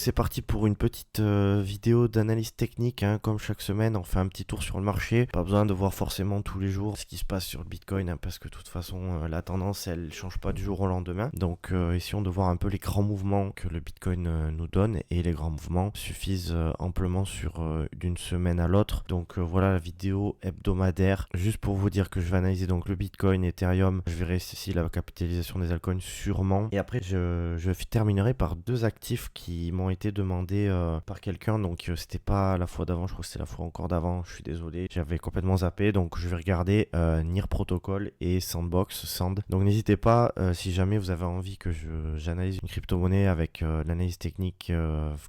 c'est parti pour une petite vidéo d'analyse technique, hein. Comme chaque semaine, on fait un petit tour sur le marché. Pas besoin de voir forcément tous les jours ce qui se passe sur le Bitcoin, hein, parce que de toute façon, la tendance, elle change pas du jour au lendemain. Donc, essayons de voir un peu les grands mouvements que le Bitcoin nous donne. Et les grands mouvements suffisent amplement d'une semaine à l'autre. Donc, voilà la vidéo hebdomadaire. Juste pour vous dire que je vais analyser donc le Bitcoin, Ethereum. Je verrai si la capitalisation des altcoins sûrement. Et après, je terminerai par deux actifs qui m'ont été demandés par quelqu'un. Donc, c'était pas la fois d'avant, je crois que c'était la fois encore d'avant. Je suis désolé, j'avais complètement zappé. Donc, je vais regarder NIR Protocol et Sand. Donc, n'hésitez pas, si jamais vous avez envie que j'analyse une crypto-monnaie avec l'analyse technique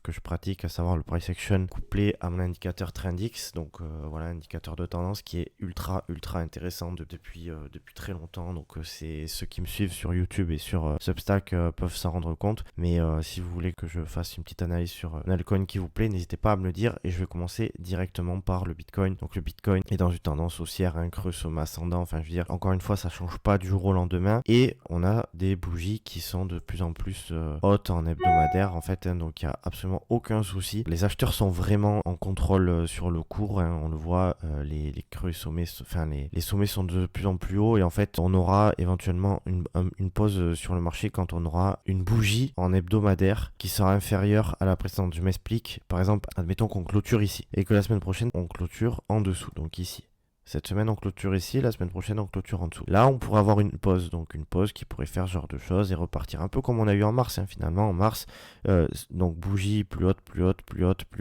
que je pratique, à savoir le price action couplé à mon indicateur Trendix. Donc, voilà, indicateur de tendance qui est ultra intéressant depuis très longtemps. Donc, c'est ceux qui me suivent sur YouTube et sur Substack peuvent s'en rendre compte. Mais si vous voulez que je fasse une petite analyse sur un altcoin qui vous plaît, n'hésitez pas à me le dire et je vais commencer directement par le Bitcoin. Donc le Bitcoin est dans une tendance haussière, un creux sommet ascendant. Enfin, je veux dire, encore une fois, ça change pas du jour au lendemain. Et on a des bougies qui sont de plus en plus hautes en hebdomadaire, en fait, hein. Donc il n'y a absolument aucun souci. Les acheteurs sont vraiment en contrôle sur le cours, hein. On le voit, les creux sommets, enfin les sommets sont de plus en plus hauts et en fait, on aura éventuellement une pause sur le marché quand on aura une bougie en hebdomadaire qui sera inférieure à la précédente. Je m'explique. Par exemple, admettons qu'on clôture ici et que la semaine prochaine on clôture en dessous, donc ici. Cette semaine on clôture ici, la semaine prochaine on clôture en dessous. Là on pourrait avoir une pause, donc une pause qui pourrait faire ce genre de choses et repartir un peu comme on a eu en mars, hein, finalement en mars. Donc bougie plus haute, plus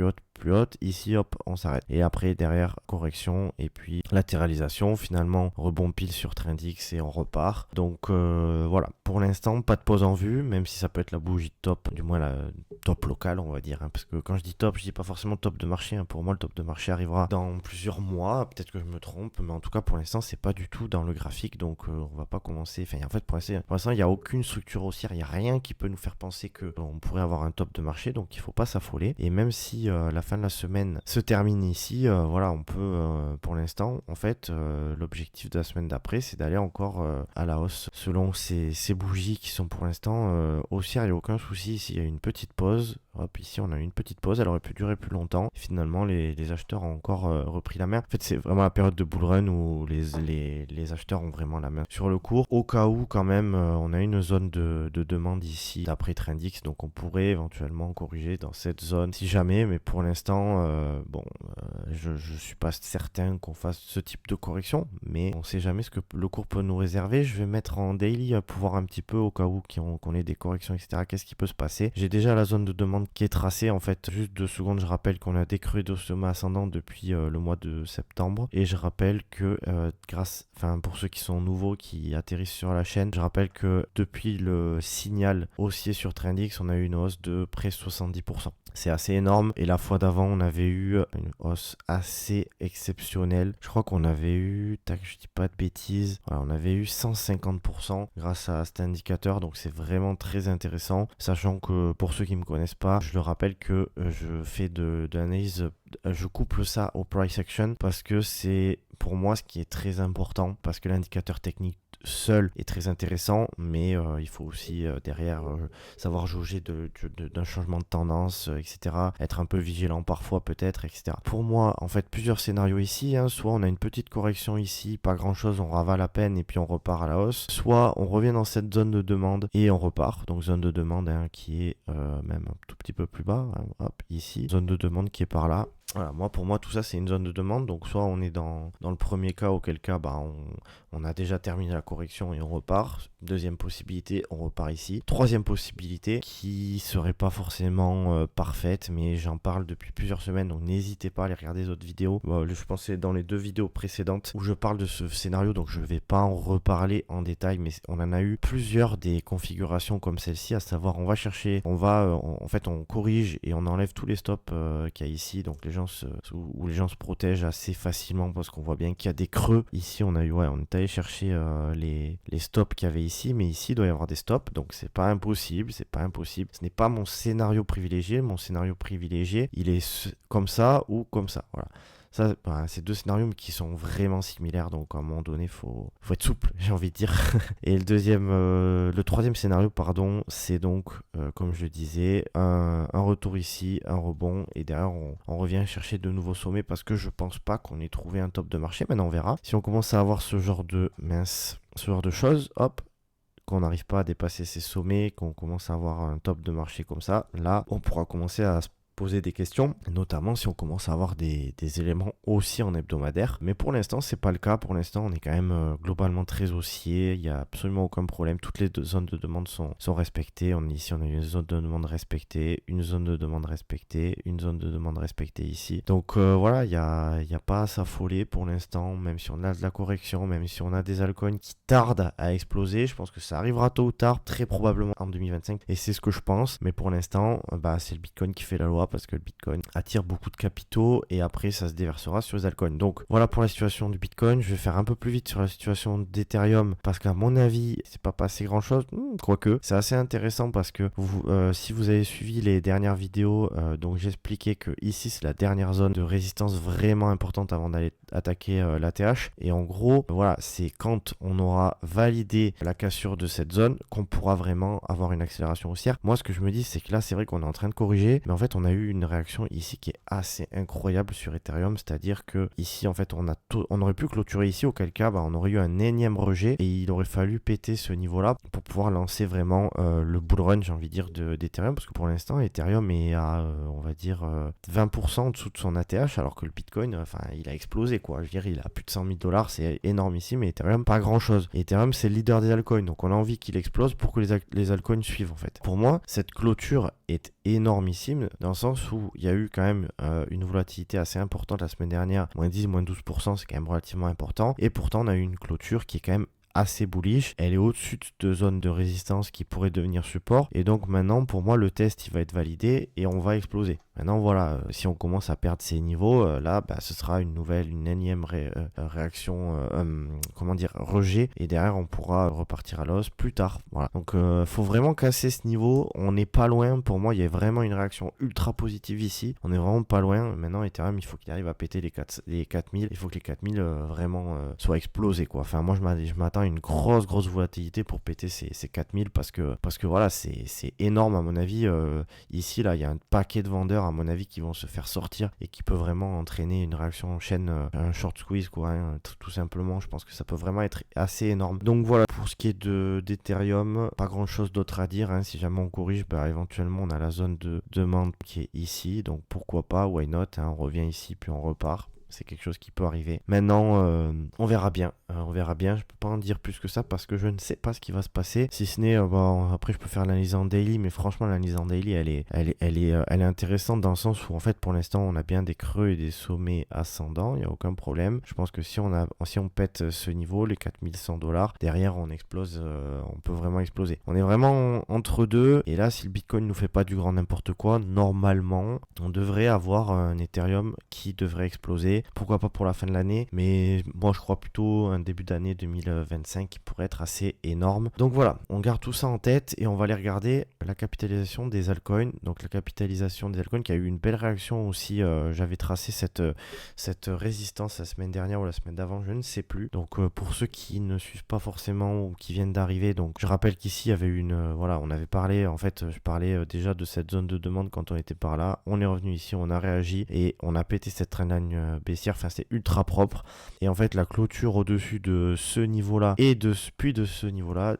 haute, ici hop on s'arrête et après derrière correction et puis latéralisation, finalement rebond pile sur Trendix et on repart. Donc voilà, pour l'instant pas de pause en vue, même si ça peut être la bougie top, du moins la top locale on va dire, hein, parce que quand je dis top, je dis pas forcément top de marché, hein. Pour moi le top de marché arrivera dans plusieurs mois, peut-être que je me trompe, mais en tout cas pour l'instant c'est pas du tout dans le graphique, donc on va pas commencer, enfin en fait pour l'instant il n'y a aucune structure haussière, il n'y a rien qui peut nous faire penser que on pourrait avoir un top de marché, donc il faut pas s'affoler. Et même si la fin de la semaine se termine ici, voilà, on peut pour l'instant, en fait, l'objectif de la semaine d'après, c'est d'aller encore à la hausse. Selon ces bougies qui sont pour l'instant haussières, il n'y a aucun souci. Ici, il y a une petite pause. Hop, ici, on a une petite pause. Elle aurait pu durer plus longtemps. Et finalement, les acheteurs ont encore repris la main. En fait, c'est vraiment la période de bull run où les acheteurs ont vraiment la main sur le cours. Au cas où, quand même, on a une zone de demande ici d'après Trendix. Donc, on pourrait éventuellement corriger dans cette zone si jamais. Mais pour l'instant, je suis pas certain qu'on fasse ce type de correction, mais on sait jamais ce que le cours peut nous réserver. Je vais mettre en daily pour voir un petit peu au cas où qu'on ait des corrections, etc. Qu'est-ce qui peut se passer. J'ai déjà la zone de demande qui est tracée, en fait. Juste 2 secondes, je rappelle qu'on a des creux de sommet ascendant depuis le mois de septembre, et je rappelle que pour ceux qui sont nouveaux, qui atterrissent sur la chaîne, je rappelle que depuis le signal haussier sur Trendix, on a eu une hausse de près 70%. C'est assez énorme. Et la fois d'avant, on avait eu une hausse assez exceptionnelle. Je crois qu'on avait eu, je dis pas de bêtises, voilà, on avait eu 150% grâce à cet indicateur. Donc c'est vraiment très intéressant. Sachant que pour ceux qui ne me connaissent pas, je le rappelle que je fais de l'analyse, je couple ça au price action parce que c'est pour moi ce qui est très important, parce que l'indicateur technique seul est très intéressant, mais il faut aussi derrière savoir jauger d'un changement de tendance, etc. Être un peu vigilant parfois peut-être, etc. Pour moi, en fait, plusieurs scénarios ici, hein. Soit on a une petite correction ici, pas grand chose, on ravale à peine et puis on repart à la hausse. Soit on revient dans cette zone de demande et on repart. Donc zone de demande, hein, qui est même un tout petit peu plus bas, hein. Hop, ici, zone de demande qui est par là. Voilà, pour moi, tout ça, c'est une zone de demande. Donc, soit on est dans le premier cas, auquel cas, on a déjà terminé la correction et on repart. Deuxième possibilité, on repart ici. Troisième possibilité, qui serait pas forcément parfaite, mais j'en parle depuis plusieurs semaines, donc n'hésitez pas à aller regarder les autres vidéos. Je pensais dans les 2 vidéos précédentes où je parle de ce scénario, donc je vais pas en reparler en détail, mais on en a eu plusieurs des configurations comme celle-ci, à savoir, on va chercher, en fait, on corrige et on enlève tous les stops qu'il y a ici, donc où les gens se protègent assez facilement parce qu'on voit bien qu'il y a des creux. Ici, on est allé chercher les stops qu'il y avait ici, mais ici, il doit y avoir des stops, donc c'est pas impossible. Ce n'est pas mon scénario privilégié. Mon scénario privilégié, il est comme ça ou comme ça. Voilà. Ça, c'est deux scénarios qui sont vraiment similaires, donc à un moment donné, faut être souple, j'ai envie de dire. Et le troisième scénario, pardon, c'est donc, comme je le disais, un retour ici, un rebond, et derrière, on revient chercher de nouveaux sommets parce que je pense pas qu'on ait trouvé un top de marché. Maintenant, on verra. Si on commence à avoir ce genre de choses, hop, qu'on n'arrive pas à dépasser ces sommets, qu'on commence à avoir un top de marché comme ça, là, on pourra commencer à se poser des questions, notamment si on commence à avoir des éléments haussiers en hebdomadaire. Mais pour l'instant, c'est pas le cas. Pour l'instant, on est quand même globalement très haussier. Il n'y a absolument aucun problème. Toutes les zones de demande sont respectées. Ici, on a une zone de demande respectée, une zone de demande respectée, une zone de demande respectée ici. Donc voilà, il n'y a pas à s'affoler pour l'instant, même si on a de la correction, même si on a des altcoins qui tardent à exploser. Je pense que ça arrivera tôt ou tard, très probablement en 2025. Et c'est ce que je pense. Mais pour l'instant, c'est le Bitcoin qui fait la loi, parce que le Bitcoin attire beaucoup de capitaux et après ça se déversera sur les altcoins. Donc voilà pour la situation du Bitcoin. Je vais faire un peu plus vite sur la situation d'Ethereum parce qu'à mon avis c'est pas passé grand chose, quoique c'est assez intéressant parce que si vous avez suivi les dernières vidéos, donc j'expliquais que ici c'est la dernière zone de résistance vraiment importante avant d'aller attaquer l'ATH, et en gros voilà, c'est quand on aura validé la cassure de cette zone qu'on pourra vraiment avoir une accélération haussière. Moi ce que je me dis, c'est que là c'est vrai qu'on est en train de corriger, mais en fait on a eu une réaction ici qui est assez incroyable sur Ethereum, c'est-à-dire que ici en fait on aurait pu clôturer ici, auquel cas on aurait eu un énième rejet et il aurait fallu péter ce niveau-là pour pouvoir lancer vraiment le bull run, j'ai envie de dire, d'Ethereum, parce que pour l'instant Ethereum est à on va dire 20% en dessous de son ATH, alors que le Bitcoin il a explosé quoi. Je veux dire, il a plus de 100 000 $, c'est énorme ici, mais Ethereum pas grand chose. Et Ethereum c'est le leader des altcoins, donc on a envie qu'il explose pour que les altcoins suivent en fait. Pour moi cette clôture est énormissime dans le sens où il y a eu quand même une volatilité assez importante la semaine dernière, moins 10, moins 12%, c'est quand même relativement important, et pourtant on a eu une clôture qui est quand même assez bullish, elle est au-dessus de zones de résistance qui pourraient devenir support, et donc maintenant pour moi le test il va être validé et on va exploser. Maintenant voilà, si on commence à perdre ces niveaux, là ce sera une énième réaction, rejet, et derrière on pourra repartir à l'os plus tard. Voilà. Donc faut vraiment casser ce niveau, on n'est pas loin, pour moi il y a vraiment une réaction ultra positive ici, on est vraiment pas loin. Maintenant Ethereum il faut qu'il arrive à péter les 4000, il faut que les 4000 vraiment soient explosés quoi. Enfin moi je m'attends à une grosse volatilité pour péter ces 4000 parce que voilà, c'est énorme à mon avis. Ici là il y a un paquet de vendeurs à mon avis qui vont se faire sortir et qui peut vraiment entraîner une réaction en chaîne, un short squeeze quoi, tout simplement. Je pense que ça peut vraiment être assez énorme. Donc voilà, pour ce qui est d'Ethereum, pas grand chose d'autre à dire, si jamais on corrige, éventuellement on a la zone de demande qui est ici, donc pourquoi pas, why not, on revient ici puis on repart. C'est quelque chose qui peut arriver. Maintenant, on verra bien. On verra bien. Je peux pas en dire plus que ça parce que je ne sais pas ce qui va se passer. Si ce n'est, après je peux faire l'analyse en daily, mais franchement l'analyse en daily, elle est intéressante dans le sens où en fait pour l'instant on a bien des creux et des sommets ascendants. Il n'y a aucun problème. Je pense que si on pète ce niveau, les 4100 $, derrière on explose. On peut vraiment exploser. On est vraiment entre deux. Et là, si le Bitcoin nous fait pas du grand n'importe quoi, normalement, on devrait avoir un Ethereum qui devrait exploser. Pourquoi pas pour la fin de l'année, mais moi je crois plutôt un début d'année 2025 qui pourrait être assez énorme. Donc voilà, on garde tout ça en tête et on va aller regarder la capitalisation des altcoins. Donc la capitalisation des altcoins qui a eu une belle réaction aussi. J'avais tracé cette résistance la semaine dernière ou la semaine d'avant, je ne sais plus. Donc pour ceux qui ne suivent pas forcément ou qui viennent d'arriver, donc je rappelle qu'ici il y avait on avait parlé, en fait je parlais déjà de cette zone de demande quand on était par là. On est revenu ici, on a réagi et on a pété cette trendline baissière, c'est ultra propre, et en fait la clôture au-dessus de ce niveau-là et puis de ce niveau-là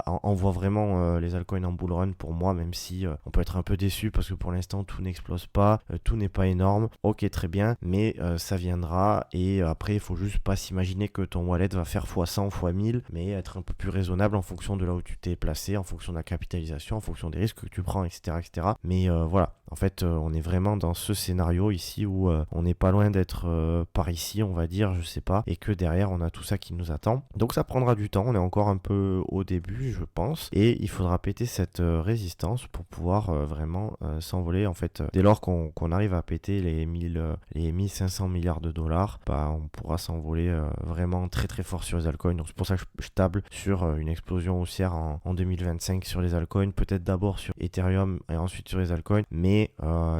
envoie vraiment les altcoins en bull run pour moi, même si on peut être un peu déçu parce que pour l'instant tout n'explose pas, tout n'est pas énorme, ok très bien, mais ça viendra, et après il faut juste pas s'imaginer que ton wallet va faire x100, x1000, mais être un peu plus raisonnable en fonction de là où tu t'es placé, en fonction de la capitalisation, en fonction des risques que tu prends, etc. Mais voilà, en fait on est vraiment dans ce scénario ici où on n'est pas loin d'être par ici, on va dire, je sais pas, et que derrière on a tout ça qui nous attend. Donc ça prendra du temps, on est encore un peu au début je pense, et il faudra péter cette résistance pour pouvoir vraiment s'envoler. En fait dès lors qu'on arrive à péter les 1500 milliards de dollars, on pourra s'envoler vraiment très très fort sur les altcoins. Donc c'est pour ça que je table sur une explosion haussière en 2025 sur les altcoins, peut-être d'abord sur Ethereum et ensuite sur les altcoins, mais mais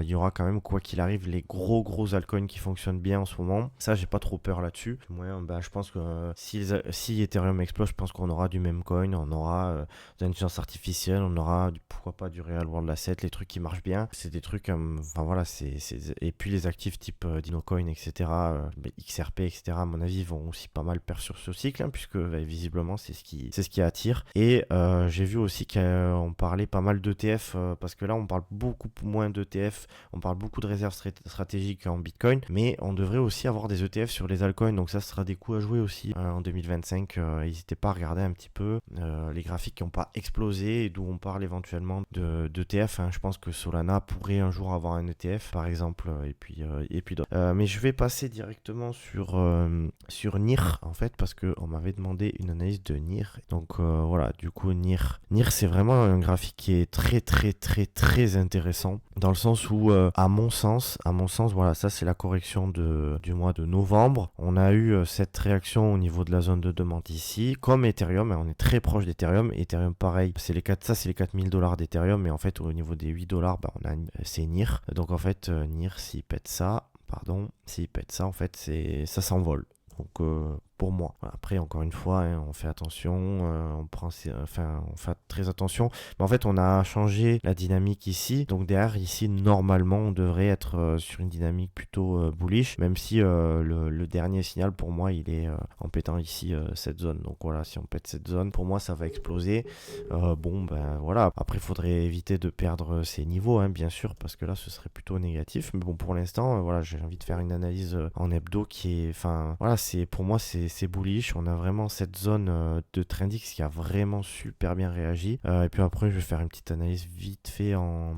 il y aura quand même, quoi qu'il arrive, les gros altcoins qui fonctionnent bien en ce moment. Ça, j'ai pas trop peur là-dessus. Moi, je pense que si Ethereum explose, je pense qu'on aura du meme coin, on aura de l'intelligence artificielle, on aura pourquoi pas du real world asset, les trucs qui marchent bien. C'est des trucs, enfin voilà, et puis les actifs type DinoCoin, etc., XRP, etc., à mon avis, vont aussi pas mal perdre sur ce cycle, hein, puisque visiblement, c'est ce qui attire. Et j'ai vu aussi qu'on parlait pas mal d'ETF, parce que là, on parle beaucoup moins d'ETF, on parle beaucoup de réserves stratégiques en Bitcoin, mais on devrait aussi avoir des ETF sur les altcoins, donc ça sera des coups à jouer aussi en 2025. N'hésitez pas à regarder un petit peu les graphiques qui n'ont pas explosé et d'où on parle éventuellement d'ETF. Je pense que Solana pourrait un jour avoir un ETF, par exemple, et puis d'autres. Mais je vais passer directement sur NIR, en fait, parce qu'on m'avait demandé une analyse de NIR. Donc voilà, du coup, NIR, c'est vraiment un graphique qui est très intéressant, dans le sens où, à mon sens, voilà, ça c'est la correction du mois de novembre. On a eu cette réaction au niveau de la zone de demande ici, comme Ethereum, on est très proche d'Ethereum. Ethereum, pareil, c'est les 4000 $ d'Ethereum, mais en fait, au niveau des 8 $, c'est NIR. Donc en fait, NIR, s'il pète ça, en fait, ça s'envole. Donc pour moi. Voilà. Après, encore une fois, on fait attention, on fait très attention. Mais en fait, on a changé la dynamique ici. Donc derrière, ici, normalement, on devrait être sur une dynamique plutôt bullish, même si le dernier signal, pour moi, il est en pétant ici cette zone. Donc voilà, si on pète cette zone, pour moi, ça va exploser. Voilà. Après, il faudrait éviter de perdre ces niveaux, bien sûr, parce que là, ce serait plutôt négatif. Mais bon, pour l'instant, voilà, j'ai envie de faire une analyse en hebdo qui est... Voilà, pour moi, c'est bullish. On a vraiment cette zone de Trendix qui a vraiment super bien réagi. Et puis après, je vais faire une petite analyse vite fait en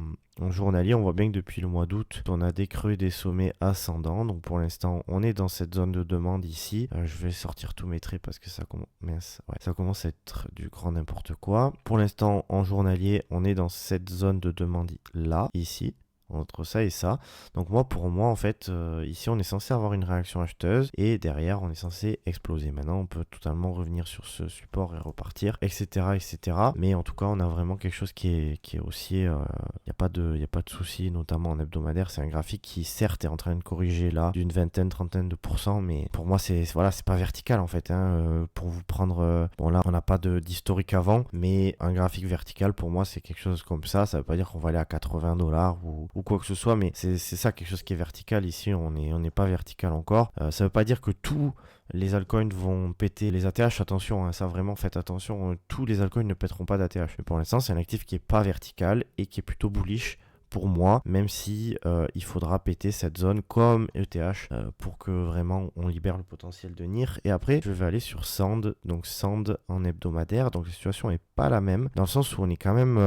journalier. On voit bien que depuis le mois d'août, on a des creux et des sommets ascendants. Donc pour l'instant, on est dans cette zone de demande ici. Je vais sortir tous mes traits parce que ça commence à être du grand n'importe quoi. Pour l'instant, en journalier, on est dans cette zone de demande là, ici. Entre ça et ça. Donc pour moi en fait, ici on est censé avoir une réaction acheteuse et derrière on est censé exploser. Maintenant on peut totalement revenir sur ce support et repartir, etc. Mais en tout cas on a vraiment quelque chose qui est haussier. Il n'y a pas de souci, notamment en hebdomadaire. C'est un graphique qui certes est en train de corriger là d'une trentaine de pourcents, mais pour moi c'est pas vertical en fait. Pour vous prendre, bon là on n'a pas d'historique avant, mais un graphique vertical pour moi c'est quelque chose comme ça. Ça veut pas dire qu'on va aller à 80 $ ou quoi que ce soit, mais c'est ça, quelque chose qui est vertical. Ici on n'est pas vertical encore. Ça veut pas dire que tous les altcoins vont péter les ATH, attention, ça vraiment faites attention, tous les altcoins ne pèteront pas d'ATH, mais pour l'instant c'est un actif qui est pas vertical et qui est plutôt bullish pour moi, même si il faudra péter cette zone comme ETH pour que vraiment on libère le potentiel de NIR. Et après je vais aller sur Sand, donc Sand en hebdomadaire. Donc la situation est pas la même, dans le sens où on est quand même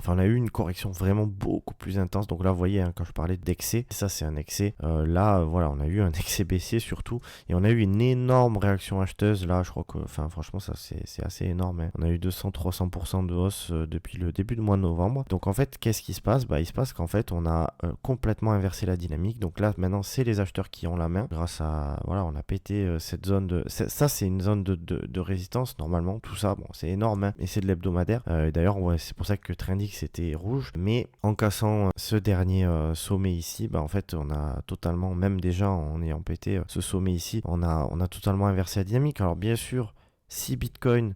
on a eu une correction vraiment beaucoup plus intense. Donc là vous voyez, quand je parlais d'excès, ça c'est un excès, là voilà, on a eu un excès baissier surtout, et on a eu une énorme réaction acheteuse là. Je crois que franchement ça c'est assez énorme, on a eu 200-300% de hausse depuis le début du mois de novembre. Donc en fait qu'est-ce qui se passe? Il se passe qu'en fait on a complètement inversé la dynamique. Donc là maintenant c'est les acheteurs qui ont la main, grâce à on a pété cette zone de ça, c'est une zone de résistance normalement. Tout ça, bon, c'est énorme, et c'est de l'hebdomadaire. D'ailleurs c'est pour ça que Trendix était rouge, mais en cassant ce dernier sommet ici, en fait on a totalement, même déjà en ayant pété ce sommet ici, on a totalement inversé la dynamique. Alors bien sûr, si Bitcoin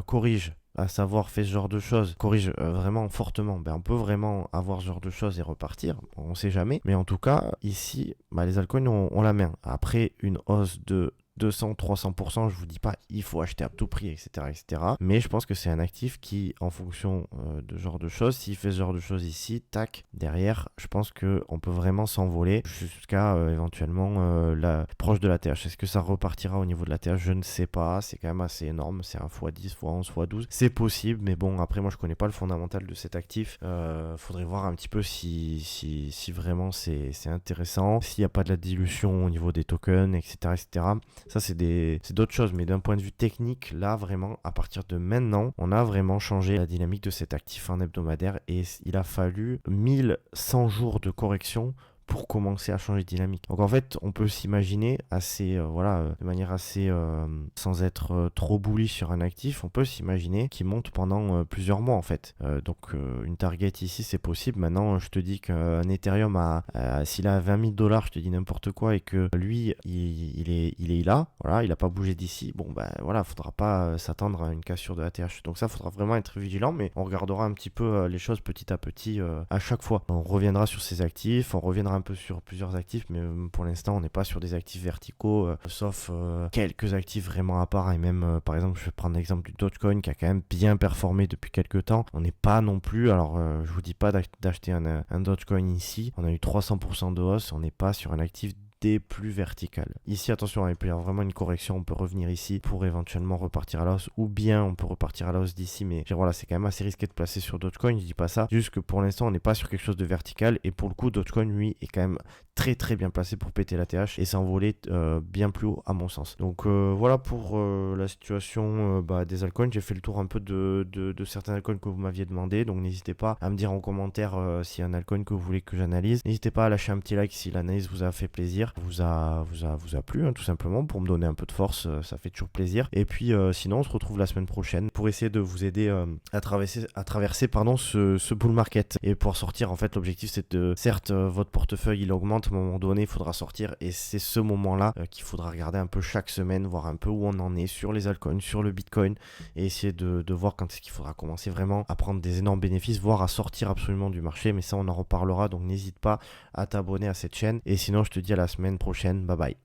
corrige, à savoir fait ce genre de choses, corrige vraiment fortement, on peut vraiment avoir ce genre de choses et repartir, on sait jamais. Mais en tout cas ici, les altcoins ont la main. Après une hausse de 200-300%, je vous dis pas il faut acheter à tout prix, etc. Mais je pense que c'est un actif qui, en fonction de ce genre de choses, s'il fait ce genre de choses ici, tac, derrière, je pense qu'on peut vraiment s'envoler jusqu'à éventuellement proche de la TH. Est-ce que ça repartira au niveau de la TH? Je ne sais pas, c'est quand même assez énorme, c'est 1 x 10, x 11, x 12, c'est possible, mais bon, après moi je connais pas le fondamental de cet actif. Faudrait voir un petit peu si vraiment c'est intéressant, s'il n'y a pas de la dilution au niveau des tokens, etc. Ça, c'est d'autres choses, mais d'un point de vue technique, là, vraiment, à partir de maintenant, on a vraiment changé la dynamique de cet actif en hebdomadaire, et il a fallu 1100 jours de correction pour commencer à changer de dynamique. Donc en fait, on peut s'imaginer assez, de manière assez, sans être trop bullish sur un actif, on peut s'imaginer qu'il monte pendant plusieurs mois en fait. Une target ici, c'est possible. Maintenant, je te dis qu'un Ethereum, s'il a 20 000 $, je te dis n'importe quoi, et que lui, il est là, voilà, il n'a pas bougé d'ici, bon, ben voilà, faudra pas s'attendre à une cassure de ATH. Donc ça, faudra vraiment être vigilant, mais on regardera un petit peu les choses petit à petit à chaque fois. On reviendra sur ces actifs, on reviendra un peu sur plusieurs actifs, mais pour l'instant, on n'est pas sur des actifs verticaux, sauf quelques actifs vraiment à part. Et même, par exemple, je vais prendre l'exemple du Dogecoin qui a quand même bien performé depuis quelques temps. On n'est pas non plus, alors je vous dis pas d'acheter un Dogecoin ici, on a eu 300% de hausse, on n'est pas sur un actif des plus verticales. Ici, attention, il peut y avoir vraiment une correction, on peut revenir ici pour éventuellement repartir à la hausse, ou bien on peut repartir à la hausse d'ici, mais voilà, c'est quand même assez risqué de placer sur Dogecoin, je dis pas ça, juste que pour l'instant on n'est pas sur quelque chose de vertical, et pour le coup Dogecoin lui est quand même très très bien placé pour péter la TH et s'envoler bien plus haut à mon sens. Donc voilà pour la situation des altcoins. J'ai fait le tour un peu de certains altcoins que vous m'aviez demandé, donc n'hésitez pas à me dire en commentaire s'il y a un altcoin que vous voulez que j'analyse. N'hésitez pas à lâcher un petit like si l'analyse vous a fait plaisir, vous a plu tout simplement, pour me donner un peu de force, ça fait toujours plaisir. Et puis sinon on se retrouve la semaine prochaine pour essayer de vous aider à traverser ce bull market et pour sortir. En fait, l'objectif c'est de, certes votre portefeuille il augmente, à un moment donné il faudra sortir, et c'est ce moment là qu'il faudra regarder un peu chaque semaine, voir un peu où on en est sur les altcoins, sur le Bitcoin, et essayer de voir quand est-ce qu'il faudra commencer vraiment à prendre des énormes bénéfices, voire à sortir absolument du marché. Mais ça on en reparlera, donc n'hésite pas à t'abonner à cette chaîne, et sinon je te dis à la semaine prochaine, bye bye.